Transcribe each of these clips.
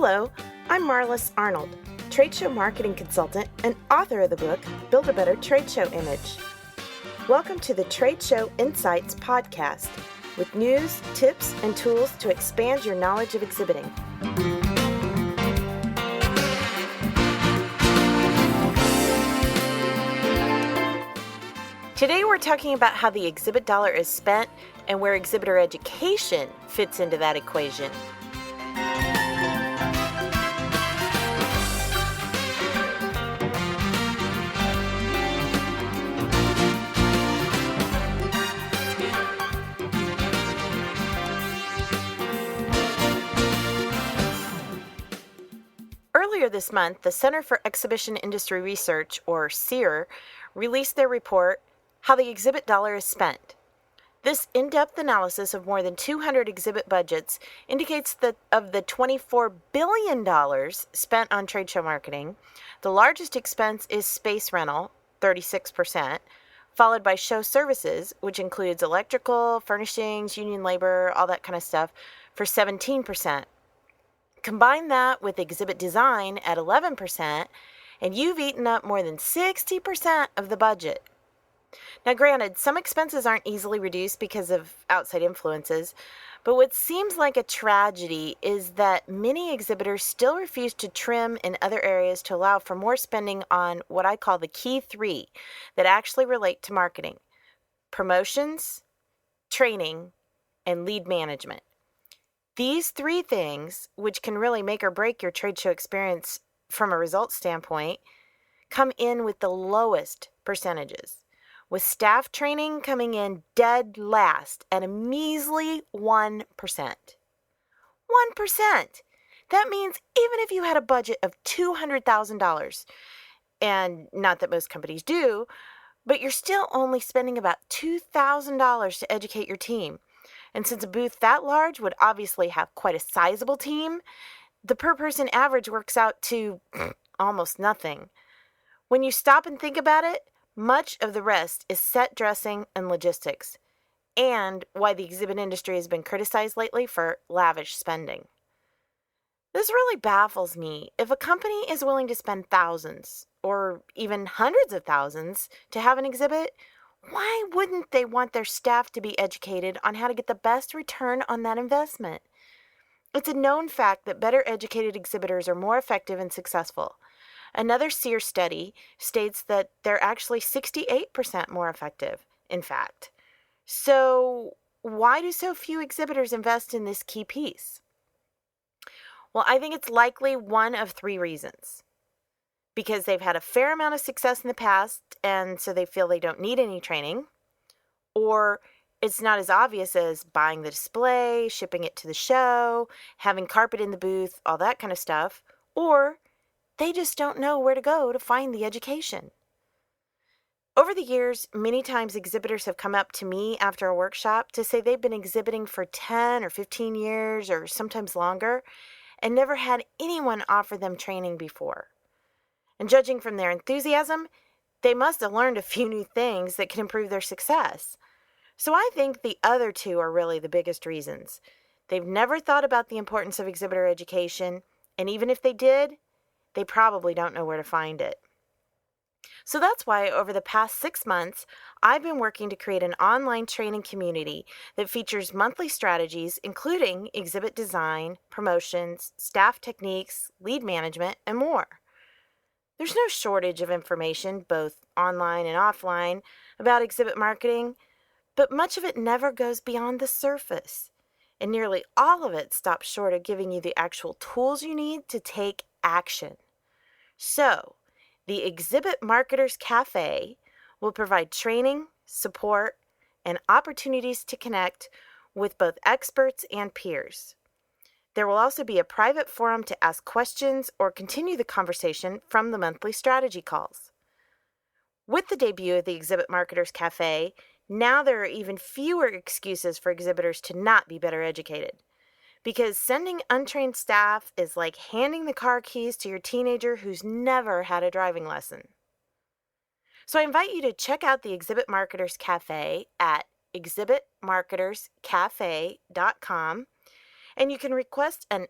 Hello, I'm Marlis Arnold, trade show marketing consultant and author of the book, Build a Better Trade Show Image. Welcome to the Trade Show Insights podcast with news, tips, and tools to expand your knowledge of exhibiting. Today we're talking about how the exhibit dollar is spent and where exhibitor education fits into that equation. Earlier this month, the Center for Exhibition Industry Research, or CEIR, released their report, How the Exhibit Dollar is Spent. This in-depth analysis of more than 200 exhibit budgets indicates that of the $24 billion spent on trade show marketing, the largest expense is space rental, 36%, followed by show services, which includes electrical, furnishings, union labor, all that kind of stuff, for 17%. Combine that with exhibit design at 11%, and you've eaten up more than 60% of the budget. Now, granted, some expenses aren't easily reduced because of outside influences, but what seems like a tragedy is that many exhibitors still refuse to trim in other areas to allow for more spending on what I call the key three that actually relate to marketing: promotions, training, and lead management. These three things, which can really make or break your trade show experience from a results standpoint, come in with the lowest percentages, with staff training coming in dead last at a measly 1%. 1%! That means even if you had a budget of $200,000, and not that most companies do, but you're still only spending about $2,000 to educate your team. And since a booth that large would obviously have quite a sizable team, the per-person average works out to almost nothing. When you stop and think about it, much of the rest is set dressing and logistics, and why the exhibit industry has been criticized lately for lavish spending. This really baffles me. If a company is willing to spend thousands, or even hundreds of thousands, to have an exhibit, why wouldn't they want their staff to be educated on how to get the best return on that investment? It's a known fact that better educated exhibitors are more effective and successful. Another CEIR study states that they're actually 68% more effective, in fact. So why do so few exhibitors invest in this key piece? Well, I think it's likely one of three reasons. Because they've had a fair amount of success in the past, and so they feel they don't need any training, or it's not as obvious as buying the display, shipping it to the show, having carpet in the booth, all that kind of stuff, or they just don't know where to go to find the education. Over the years, many times exhibitors have come up to me after a workshop to say they've been exhibiting for 10 or 15 years or sometimes longer and never had anyone offer them training before. And judging from their enthusiasm, they must have learned a few new things that can improve their success. So I think the other two are really the biggest reasons. They've never thought about the importance of exhibitor education, and even if they did, they probably don't know where to find it. So that's why over the past 6 months, I've been working to create an online training community that features monthly strategies, including exhibit design, promotions, staff techniques, lead management, and more. There's no shortage of information, both online and offline, about exhibit marketing, but much of it never goes beyond the surface, and nearly all of it stops short of giving you the actual tools you need to take action. So, the Exhibit Marketers Cafe will provide training, support, and opportunities to connect with both experts and peers. There will also be a private forum to ask questions or continue the conversation from the monthly strategy calls. With the debut of the Exhibit Marketers Cafe, now there are even fewer excuses for exhibitors to not be better educated. Because sending untrained staff is like handing the car keys to your teenager who's never had a driving lesson. So I invite you to check out the Exhibit Marketers Cafe at exhibitmarketerscafe.com, and you can request an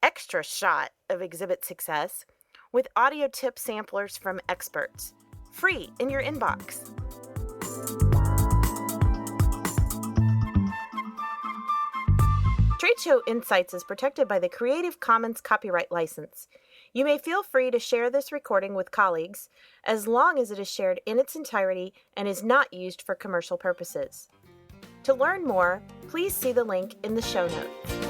extra shot of exhibit success with audio tip samplers from experts, free in your inbox. Trade Show Insights is protected by the Creative Commons copyright license. You may feel free to share this recording with colleagues as long as it is shared in its entirety and is not used for commercial purposes. To learn more, please see the link in the show notes.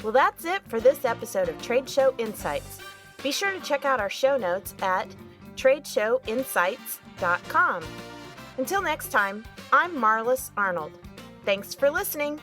Well, that's it for this episode of Trade Show Insights. Be sure to check out our show notes at TSI7.9. Until next time, I'm Marlis Arnold. Thanks for listening.